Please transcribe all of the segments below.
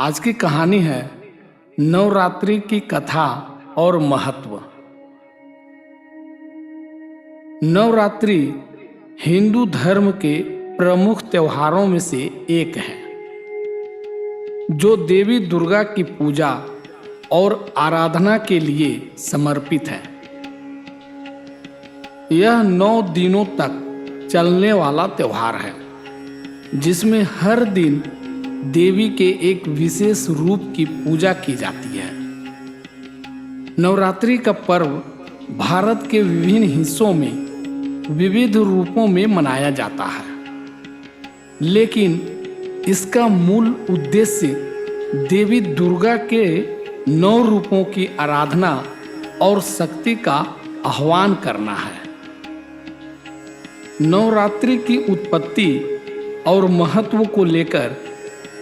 आज की कहानी है नवरात्रि की कथा और महत्व। नवरात्रि हिंदू धर्म के प्रमुख त्योहारों में से एक है, जो देवी दुर्गा की पूजा और आराधना के लिए समर्पित है। यह 9 दिनों तक चलने वाला त्योहार है, जिसमें हर दिन देवी के एक विशेष रूप की पूजा की जाती है। नवरात्रि का पर्व भारत के विभिन्न हिस्सों में विविध रूपों में मनाया जाता है, लेकिन इसका मूल उद्देश्य देवी दुर्गा के 9 रूपों की आराधना और शक्ति का आह्वान करना है। नवरात्रि की उत्पत्ति और महत्व को लेकर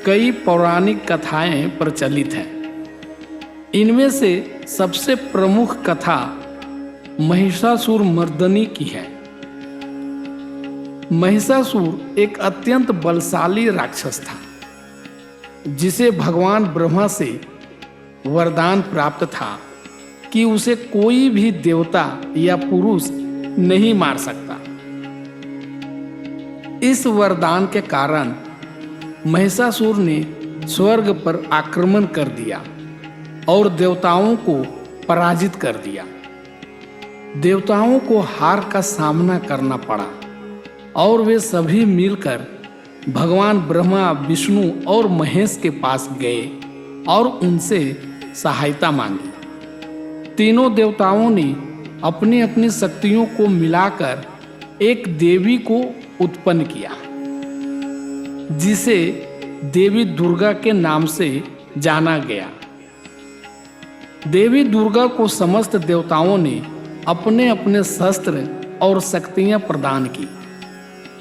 कई पौराणिक कथाएं प्रचलित हैं। इनमें से सबसे प्रमुख कथा महिषासुर मर्दनी की है। महिषासुर एक अत्यंत बलशाली राक्षस था, जिसे भगवान ब्रह्मा से वरदान प्राप्त था कि उसे कोई भी देवता या पुरुष नहीं मार सकता। इस वरदान के कारण महिषासुर ने स्वर्ग पर आक्रमण कर दिया और देवताओं को पराजित कर दिया। देवताओं को हार का सामना करना पड़ा और वे सभी मिलकर भगवान ब्रह्मा, विष्णु और महेश के पास गए और उनसे सहायता मांगी। तीनों देवताओं ने अपनी अपनी शक्तियों को मिलाकर एक देवी को उत्पन्न किया, जिसे देवी दुर्गा के नाम से जाना गया। देवी दुर्गा को समस्त देवताओं ने अपने अपने शस्त्र और शक्तियां प्रदान की।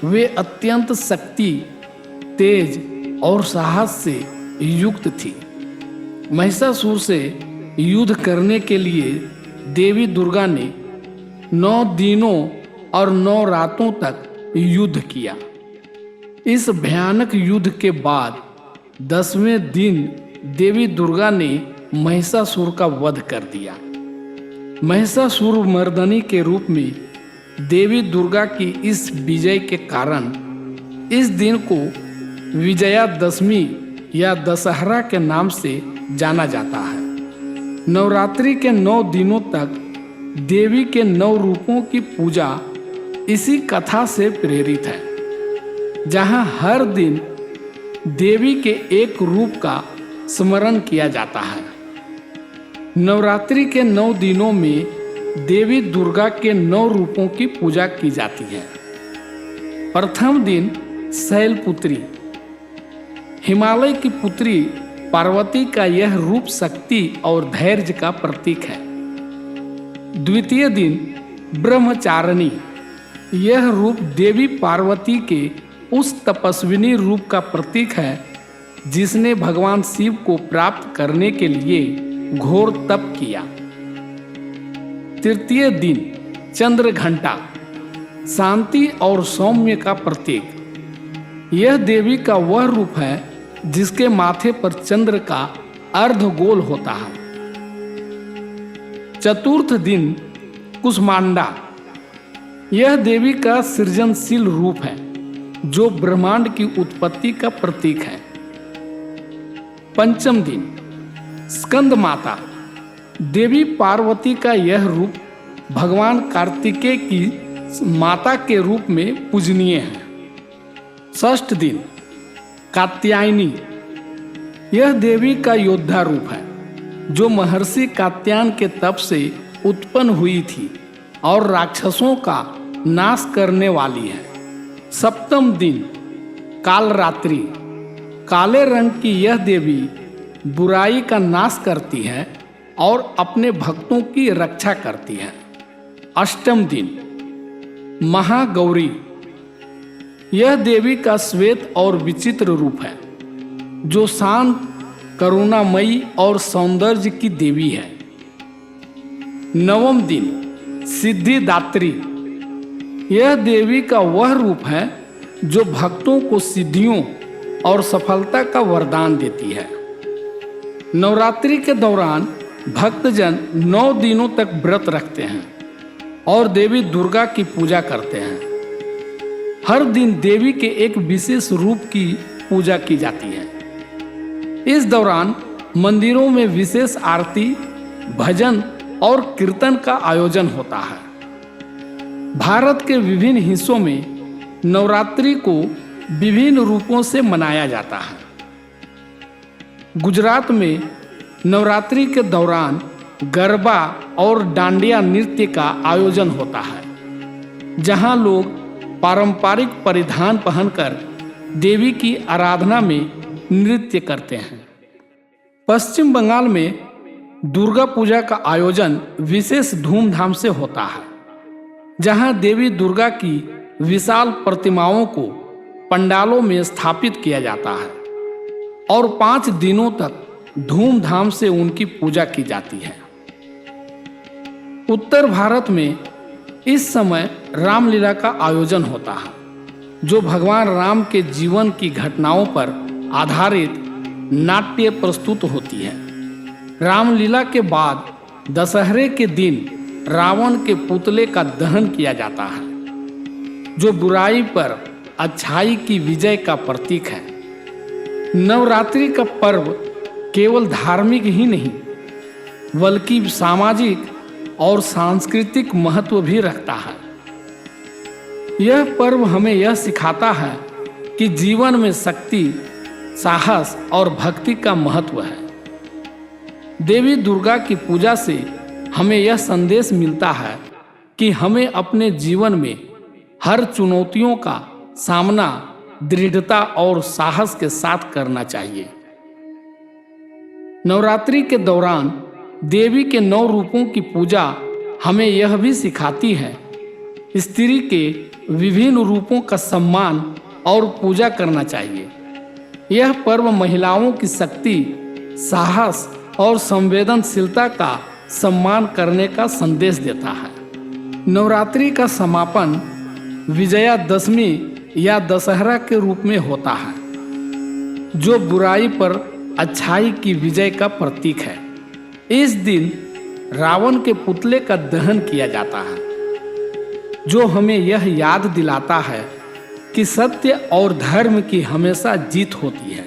वे अत्यंत शक्ति, तेज और साहस से युक्त थी। महिषासुर से युद्ध करने के लिए देवी दुर्गा ने 9 दिनों और 9 रातों तक युद्ध किया। इस भयानक युद्ध के बाद 10वें दिन देवी दुर्गा ने महिषासुर का वध कर दिया। महिषासुर मर्दनी के रूप में देवी दुर्गा की इस विजय के कारण इस दिन को विजयादशमी या दशहरा के नाम से जाना जाता है। नवरात्रि के 9 दिनों तक देवी के 9 रूपों की पूजा इसी कथा से प्रेरित है, जहां हर दिन देवी के एक रूप का स्मरण किया जाता है। नवरात्रि के 9 दिनों में देवी दुर्गा के 9 रूपों की पूजा की जाती है। प्रथम दिन शैलपुत्री, हिमालय की पुत्री पार्वती का यह रूप शक्ति और धैर्य का प्रतीक है। द्वितीय दिन ब्रह्मचारिणी, यह रूप देवी पार्वती के उस तपस्विनी रूप का प्रतीक है जिसने भगवान शिव को प्राप्त करने के लिए घोर तप किया। तृतीय दिन चंद्रघंटा, शांति और सौम्य का प्रतीक। यह देवी का वह रूप है जिसके माथे पर चंद्र का अर्धगोल होता है। चतुर्थ दिन कुष्मांडा, यह देवी का सृजनशील रूप है जो ब्रह्मांड की उत्पत्ति का प्रतीक है। पंचम दिन स्कंद माता, देवी पार्वती का यह रूप भगवान कार्तिकेय की माता के रूप में पूजनीय है। षष्ठ दिन कात्यायनी, यह देवी का योद्धा रूप है जो महर्षि कात्यायन के तप से उत्पन्न हुई थी और राक्षसों का नाश करने वाली है। सप्तम दिन कालरात्रि, काले रंग की यह देवी बुराई का नाश करती है और अपने भक्तों की रक्षा करती है। अष्टम दिन महागौरी, यह देवी का श्वेत और विचित्र रूप है जो शांत, करुणामयी और सौंदर्य की देवी है। नवम दिन सिद्धिदात्री, यह देवी का वह रूप है जो भक्तों को सिद्धियों और सफलता का वरदान देती है। नवरात्रि के दौरान भक्तजन 9 दिनों तक व्रत रखते हैं और देवी दुर्गा की पूजा करते हैं। हर दिन देवी के एक विशेष रूप की पूजा की जाती है। इस दौरान मंदिरों में विशेष आरती, भजन और कीर्तन का आयोजन होता है। भारत के विभिन्न हिस्सों में नवरात्रि को विभिन्न रूपों से मनाया जाता है। गुजरात में नवरात्रि के दौरान गरबा और डांडिया नृत्य का आयोजन होता है, जहां लोग पारंपरिक परिधान पहनकर देवी की आराधना में नृत्य करते हैं। पश्चिम बंगाल में दुर्गा पूजा का आयोजन विशेष धूमधाम से होता है, जहां देवी दुर्गा की विशाल प्रतिमाओं को पंडालों में स्थापित किया जाता है और 5 दिनों तक धूमधाम से उनकी पूजा की जाती है। उत्तर भारत में इस समय रामलीला का आयोजन होता है, जो भगवान राम के जीवन की घटनाओं पर आधारित नाट्य प्रस्तुत होती है। रामलीला के बाद दशहरे के दिन रावण के पुतले का दहन किया जाता है, जो बुराई पर अच्छाई की विजय का प्रतीक है। नवरात्रि का पर्व केवल धार्मिक ही नहीं, बल्कि सामाजिक और सांस्कृतिक महत्व भी रखता है। यह पर्व हमें यह सिखाता है कि जीवन में शक्ति, साहस और भक्ति का महत्व है। देवी दुर्गा की पूजा से हमें यह संदेश मिलता है कि हमें अपने जीवन में हर चुनौतियों का सामना दृढ़ता और साहस के साथ करना चाहिए। नवरात्रि के दौरान देवी के 9 रूपों की पूजा हमें यह भी सिखाती है स्त्री के विभिन्न रूपों का सम्मान और पूजा करना चाहिए। यह पर्व महिलाओं की शक्ति, साहस और संवेदनशीलता का सम्मान करने का संदेश देता है। नवरात्रि का समापन विजयादशमी या दशहरा के रूप में होता है, जो बुराई पर अच्छाई की विजय का प्रतीक है। इस दिन रावण के पुतले का दहन किया जाता है, जो हमें यह याद दिलाता है कि सत्य और धर्म की हमेशा जीत होती है,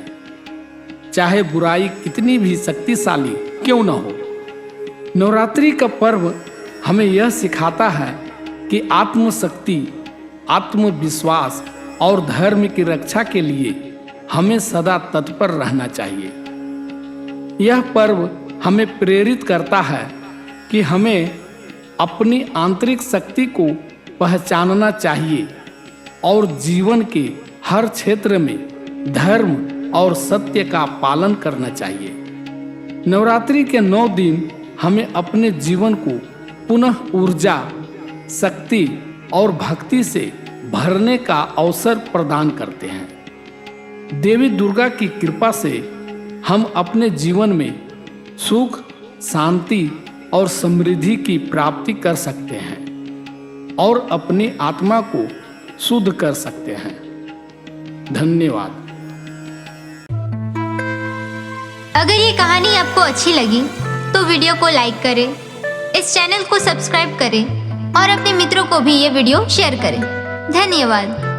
चाहे बुराई कितनी भी शक्तिशाली क्यों न हो। नवरात्रि का पर्व हमें यह सिखाता है कि आत्मशक्ति, आत्मविश्वास और धर्म की रक्षा के लिए हमें सदा तत्पर रहना चाहिए। यह पर्व हमें प्रेरित करता है कि हमें अपनी आंतरिक शक्ति को पहचानना चाहिए और जीवन के हर क्षेत्र में धर्म और सत्य का पालन करना चाहिए। नवरात्रि के 9 दिन हमें अपने जीवन को पुनः ऊर्जा, शक्ति और भक्ति से भरने का अवसर प्रदान करते हैं। देवी दुर्गा की कृपा से हम अपने जीवन में सुख, शांति और समृद्धि की प्राप्ति कर सकते हैं और अपनी आत्मा को शुद्ध कर सकते हैं। धन्यवाद। अगर ये कहानी आपको अच्छी लगी तो वीडियो को लाइक करें, इस चैनल को सब्सक्राइब करें और अपने मित्रों को भी ये वीडियो शेयर करें। धन्यवाद।